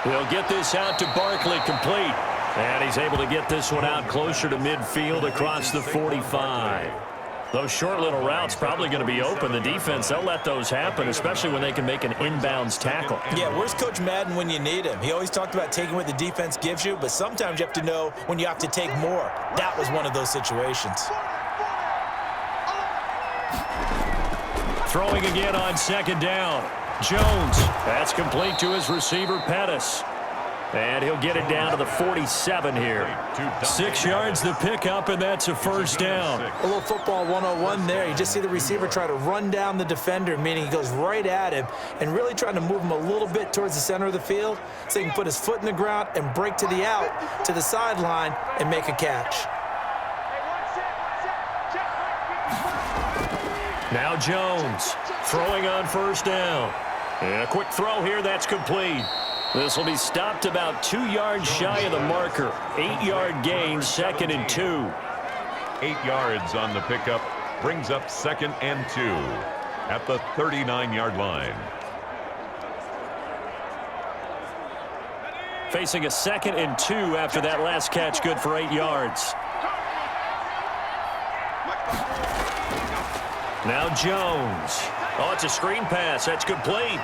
He'll get this out to Barkley, complete. And he's able to get this one out closer to midfield across the 45. Those short little routes probably going to be open. The defense, they'll let those happen, especially when they can make an inbounds tackle. Yeah, where's Coach Madden when you need him? He always talked about taking what the defense gives you, but sometimes you have to know when you have to take more. That was one of those situations. Throwing again on 2nd down. Jones. That's complete to his receiver, Pettis. And he'll get it down to the 47 here. 6 yards the pickup, and that's a first down. A little football 101 there. You just see the receiver try to run down the defender, meaning he goes right at him and really trying to move him a little bit towards the center of the field so he can put his foot in the ground and break to the out, to the sideline, and make a catch. Now Jones throwing on first down. And a quick throw here, that's complete. This will be stopped about 2 yards shy of the marker. 8-yard gain, 2nd and 2. 8 yards on the pickup brings up 2nd and 2 at the 39-yard line. Facing a 2nd and 2 after that last catch, good for 8 yards. Now Jones. Oh, it's a screen pass. That's complete.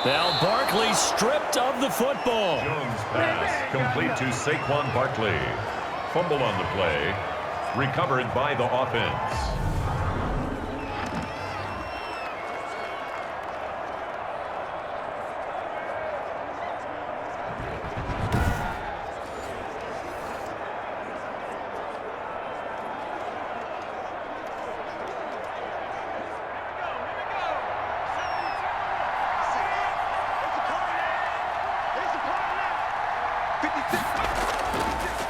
Now Barkley stripped of the football. Jones pass complete to Saquon Barkley. Fumble on the play. Recovered by the offense.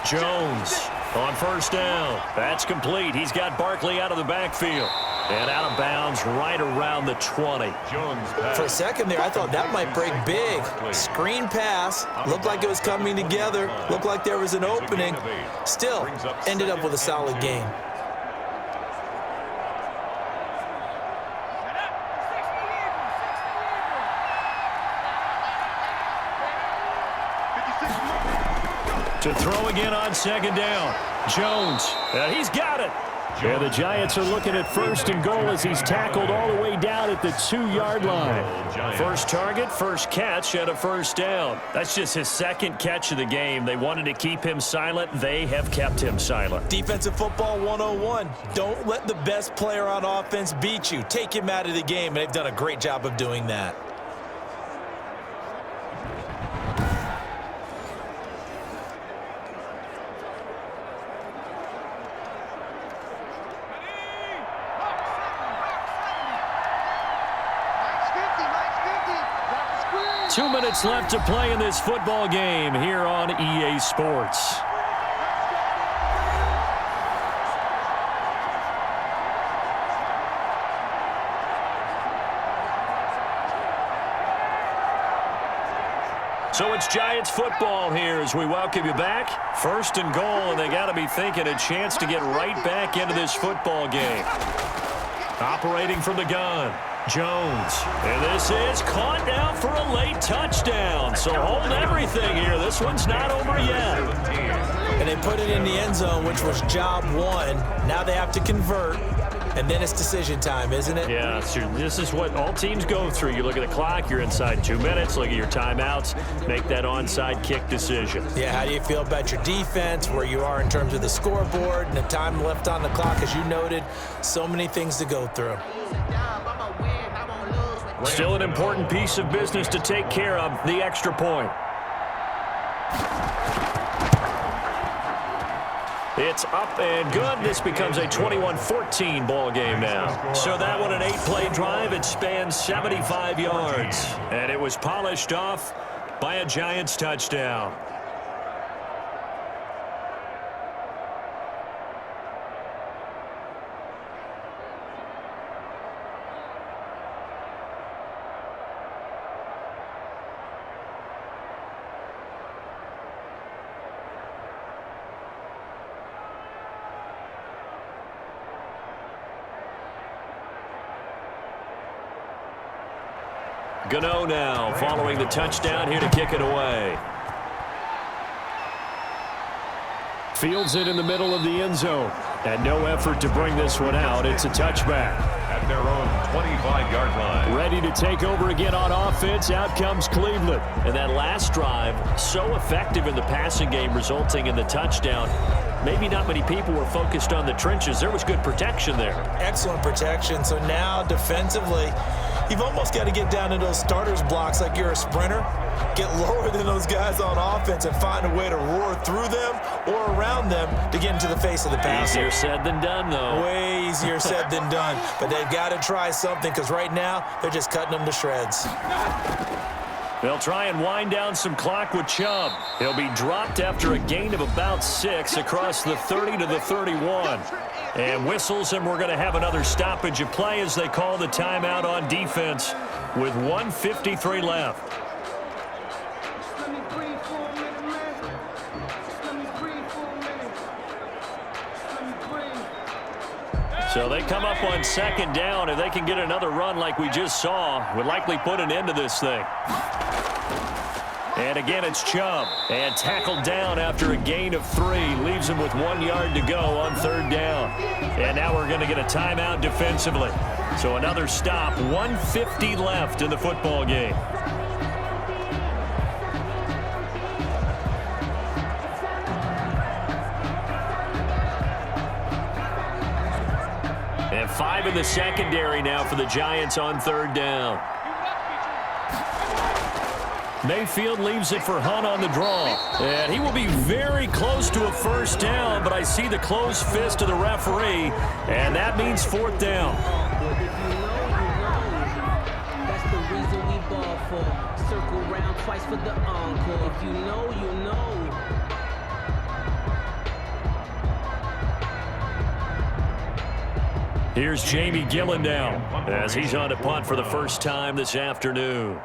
Jones on first down. That's complete. He's got Barkley out of the backfield. And out of bounds right around the 20. Jones For a second there, I thought that might break big. Screen pass. Looked like it was coming together. Looked like there was an opening. Still, ended up with a solid game. To throw again on 2nd down. Jones. He's got it. Yeah, the Giants are looking at 1st and goal as he's tackled all the way down at the 2-yard line. First target, first catch, and a first down. That's just his 2nd catch of the game. They wanted to keep him silent. They have kept him silent. Defensive football 101. Don't let the best player on offense beat you. Take him out of the game, and they've done a great job of doing that. Two minutes left to play in this football game here on EA Sports. So it's Giants football here as we welcome you back. 1st and goal, and they got to be thinking a chance to get right back into this football game. Operating from the gun. Jones. And this is caught now for a late touchdown. So hold everything here. This one's not over yet. And they put it in the end zone, which was job 1. Now they have to convert. And then it's decision time, isn't it? Yeah, so this is what all teams go through. You look at the clock, you're inside 2 minutes, look at your timeouts, make that onside kick decision. Yeah, how do you feel about your defense, where you are in terms of the scoreboard, and the time left on the clock, as you noted, so many things to go through. Still an important piece of business to take care of, the extra point. It's up and good. This becomes a 21-14 ball game now. So that one, an 8-play drive. It spans 75 yards. And it was polished off by a Giants touchdown. Gano now following the touchdown here to kick it away. Fields it in the middle of the end zone. And no effort to bring this one out. It's a touchback. their own 25-yard line. Ready to take over again on offense. Out comes Cleveland. And that last drive, so effective in the passing game, resulting in the touchdown. Maybe not many people were focused on the trenches. There was good protection there. Excellent protection. So now defensively, you've almost got to get down to those starters blocks like you're a sprinter. Get lower than those guys on offense and find a way to roar through them or around them to get into the face of the passer. Easier said than done, though. Way easier said than done. But they've got to try something because right now they're just cutting them to shreds. They'll try and wind down some clock with Chubb. He'll be dropped after a gain of about 6 across the 30 to the 31. And whistles, and we're going to have another stoppage of play as they call the timeout on defense with 1:53 left. So they come up on second down. If they can get another run like we just saw, would likely put an end to this thing. And again, it's Chubb. And tackled down after a gain of 3. Leaves him with 1 yard to go on third down. And now we're going to get a timeout defensively. So another stop. 1:50 left in the football game. And 5 in the secondary now for the Giants on third down. Mayfield leaves it for Hunt on the draw. And he will be very close to a first down, but I see the closed fist of the referee, and that means fourth down. That's the reason we ball for. Circle round twice for the encore. If you know, you know. Here's Jamie Gillen now as he's on to punt for the first time this afternoon.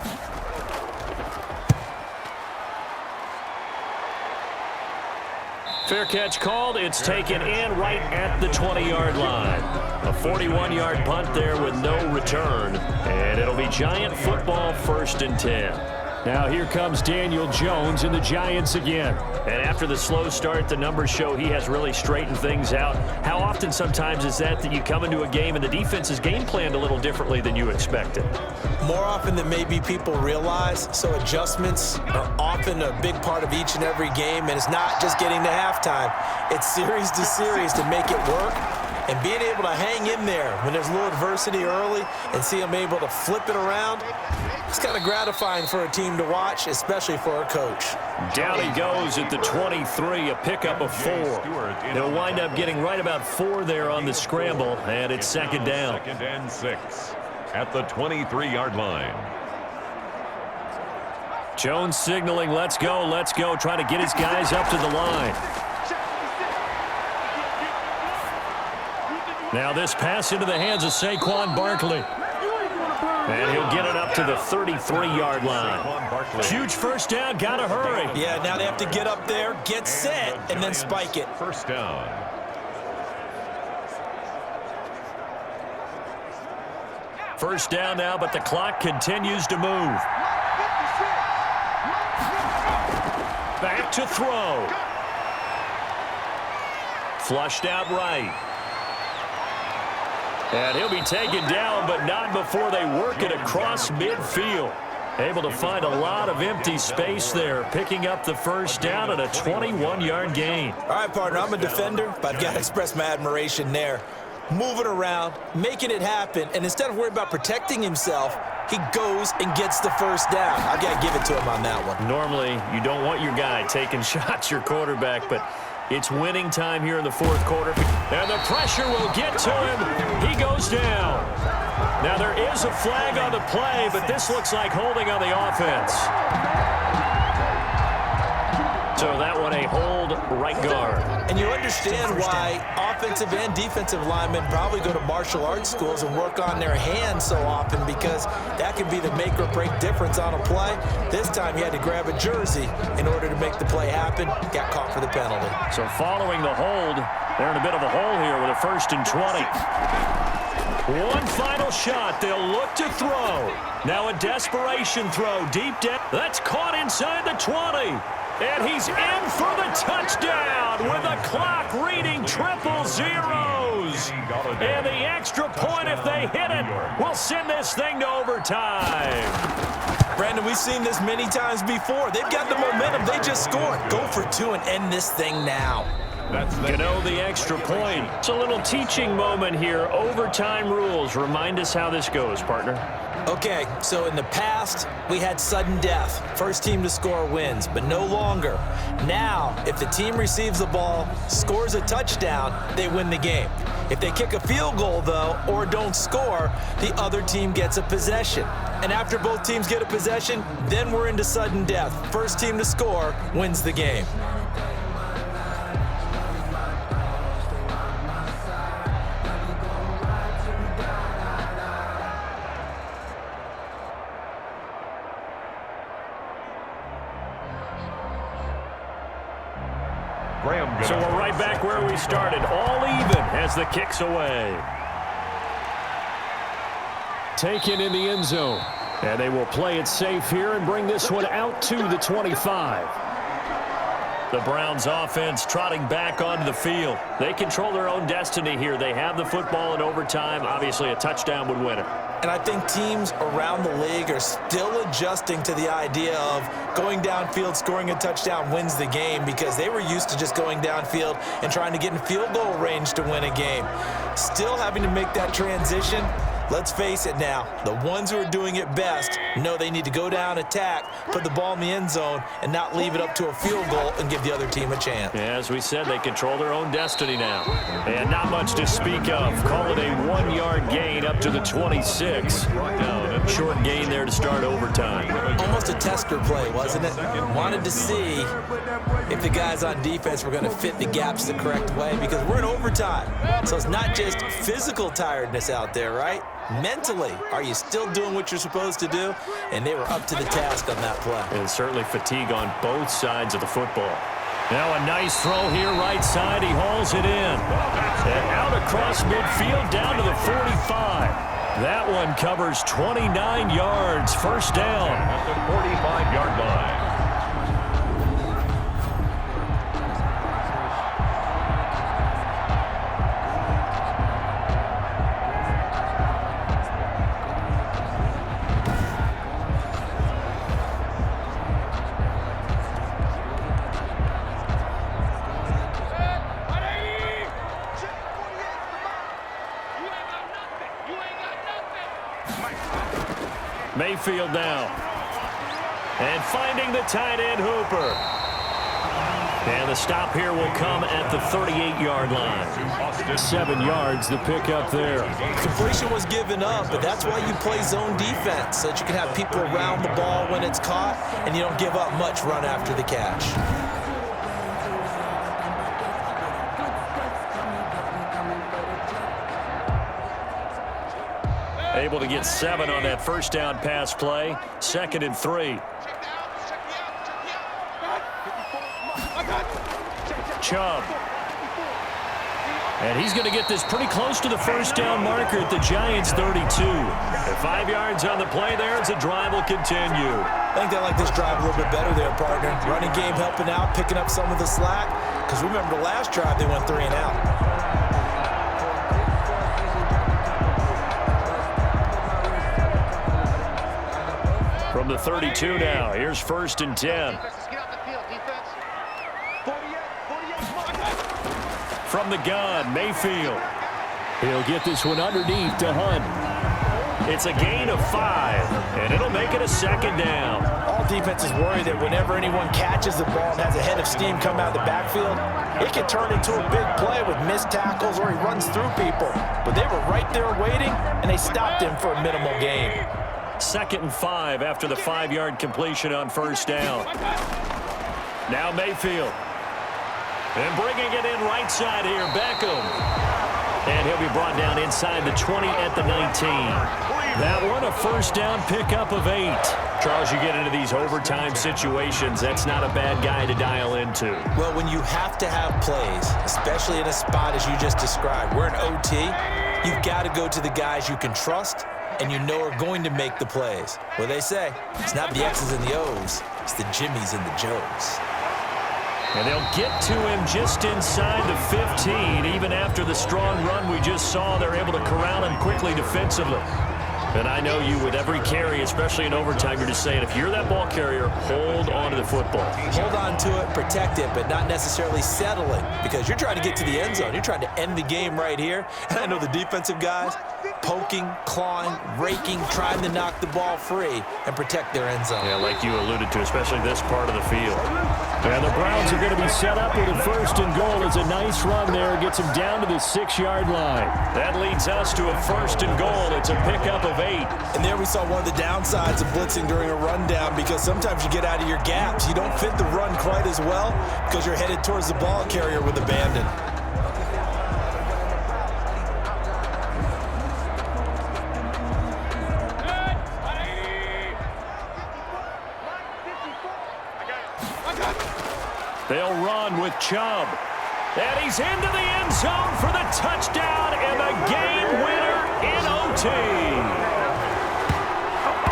Fair catch called. It's taken in right at the 20-yard line. A 41-yard punt there with no return. And it'll be Giant football 1st and 10. Now here comes Daniel Jones and the Giants again. And after the slow start, the numbers show he has really straightened things out. How often sometimes is that you come into a game and the defense is game planned a little differently than you expected? More often than maybe people realize. So adjustments are often a big part of each and every game. And it's not just getting to halftime. It's series to series to make it work. And being able to hang in there when there's a little adversity early and see them able to flip it around, it's kind of gratifying for a team to watch, especially for a coach. Down he goes at the 23, a pickup of 4. They'll wind up getting right about 4 there on the scramble, and it's second down. 2nd and 6 at the 23-yard line. Jones signaling, let's go, trying to get his guys up to the line. Now this pass into the hands of Saquon Barkley. And he'll get it up to the 33-yard line. Huge first down, gotta hurry. Yeah, now they have to get up there, get set, and then spike it. First down. First down now, but the clock continues to move. Back to throw. Flushed out right. And he'll be taken down, but not before they work it across midfield. Able to find a lot of empty space there, picking up the first down at a 21-yard gain. All right, partner, I'm a defender, but I've got to express my admiration there. Moving around, making it happen, and instead of worrying about protecting himself, he goes and gets the first down. I've got to give it to him on that one. Normally, you don't want your guy taking shots, your quarterback, but it's winning time here in the fourth quarter. And the pressure will get to him. He goes down. Now there is a flag on the play, but this looks like holding on the offense. So that one a hold right guard. And you understand why offensive and defensive linemen probably go to martial arts schools and work on their hands so often, because that can be the make or break difference on a play. This time he had to grab a jersey in order to make the play happen. Got caught for the penalty. So following the hold, they're in a bit of a hole here with a 1st and 20. One final shot. They'll look to throw. Now a desperation throw deep down. That's caught inside the 20. And he's in for the touchdown with the clock reading triple zeros. And the extra point, if they hit it, will send this thing to overtime. Brandon, we've seen this many times before. They've got the momentum. They just scored. Go for two and end this thing now. Gano, the extra point. It's a little teaching moment here. Overtime rules. Remind us how this goes, partner. Okay, so in the past, we had sudden death. First team to score wins, but no longer. Now, if the team receives the ball, scores a touchdown, they win the game. If they kick a field goal, though, or don't score, the other team gets a possession. And after both teams get a possession, then we're into sudden death. First team to score wins the game. So we're right back where we started, all even as the kick's away. Taken in the end zone. And they will play it safe here and bring this one out to the 25. The Browns offense trotting back onto the field. They control their own destiny here. They have the football in overtime. Obviously, a touchdown would win it. And I think teams around the league are still adjusting to the idea of going downfield, scoring a touchdown wins the game, because they were used to just going downfield and trying to get in field goal range to win a game. Still having to make that transition. Let's face it now, the ones who are doing it best know they need to go down, attack, put the ball in the end zone, and not leave it up to a field goal and give the other team a chance. Yeah, as we said, they control their own destiny now. And not much to speak of. Call it a 1-yard gain up to the 26. Short gain there to start overtime. Almost a tester play, wasn't it? Wanted to see if the guys on defense were going to fit the gaps the correct way, because we're in overtime. So it's not just physical tiredness out there, right? Mentally, are you still doing what you're supposed to do? And they were up to the task on that play. And certainly fatigue on both sides of the football. Now a nice throw here right side. He hauls it in. And out across midfield down to the 45. That one covers 29 yards. First down at the 45-yard line. Mayfield now. And finding the tight end Hooper. And the stop here will come at the 38-yard line. 7 yards the pickup there. Completion was given up, but that's why you play zone defense, so that you can have people around the ball when it's caught, and you don't give up much run after the catch. Able to get 7 on that first down pass play. 2nd and 3. Chubb. And he's going to get this pretty close to the first down marker at the Giants' 32. And 5 yards on the play there as the drive will continue. I think they like this drive a little bit better there, partner. Running game helping out, picking up some of the slack. Because remember the last drive, they went 3 and out. From the 32 now, here's 1st and 10. From the gun, Mayfield. He'll get this one underneath to Hunt. It's a gain of 5, and it'll make it a 2nd down. All defenses worry that whenever anyone catches the ball and has a head of steam come out of the backfield, it can turn into a big play with missed tackles or he runs through people. But they were right there waiting, and they stopped him for a minimal gain. 2nd and 5 after the 5-yard completion on first down. Now Mayfield. And bringing it in right side here, Beckham. And he'll be brought down inside the 20 at the 19. That one a first down pickup of 8. Charles, you get into these overtime situations, that's not a bad guy to dial into. Well, when you have to have plays, especially in a spot as you just described, we're in OT, You've got to go to the guys you can trust and you know are going to make the plays. Well, they say it's not the X's and the O's, it's the Jimmies and the Joes. And they'll get to him just inside the 15. Even after the strong run we just saw, they're able to corral him quickly defensively. And I know you, with every carry, especially in overtime, you're just saying, if you're that ball carrier, hold on to the football. Hold on to it, protect it, but not necessarily settling, because you're trying to get to the end zone. You're trying to end the game right here. And I know the defensive guys poking, clawing, raking, trying to knock the ball free and protect their end zone. Yeah, like you alluded to, especially this part of the field. And the Browns are going to be set up with a 1st and goal. It's a nice run there. Gets them down to the 6-yard line. That leads us to a 1st and goal. It's a pickup of 8. And there we saw one of the downsides of blitzing during a rundown, because sometimes you get out of your gaps. You don't fit the run quite as well because you're headed towards the ball carrier with abandon. They'll run with Chubb. And he's into the end zone for the touchdown and the game winner in OT.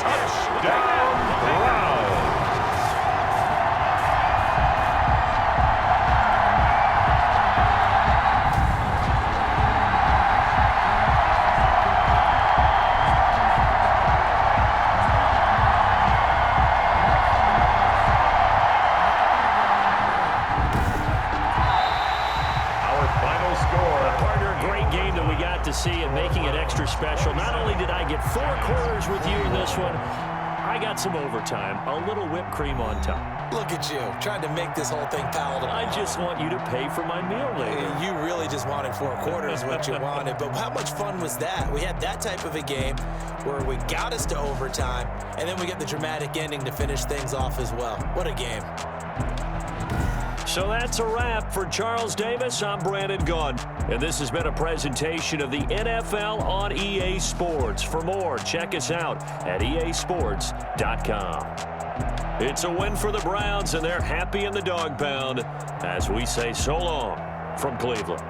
Touchdown, Browns. See and making it extra special. Not only did I get 4 quarters with you in this one, I got some overtime, a little whipped cream on top. Look at you, trying to make this whole thing palatable. I just want you to pay for my meal later. You really just wanted 4 quarters, what you wanted. But how much fun was that? We had that type of a game where we got us to overtime, and then we get the dramatic ending to finish things off as well. What a game. So that's a wrap for Charles Davis. I'm Brandon Gunn, and this has been a presentation of the NFL on EA Sports. For more, check us out at easports.com. It's a win for the Browns, and they're happy in the dog pound as we say so long from Cleveland.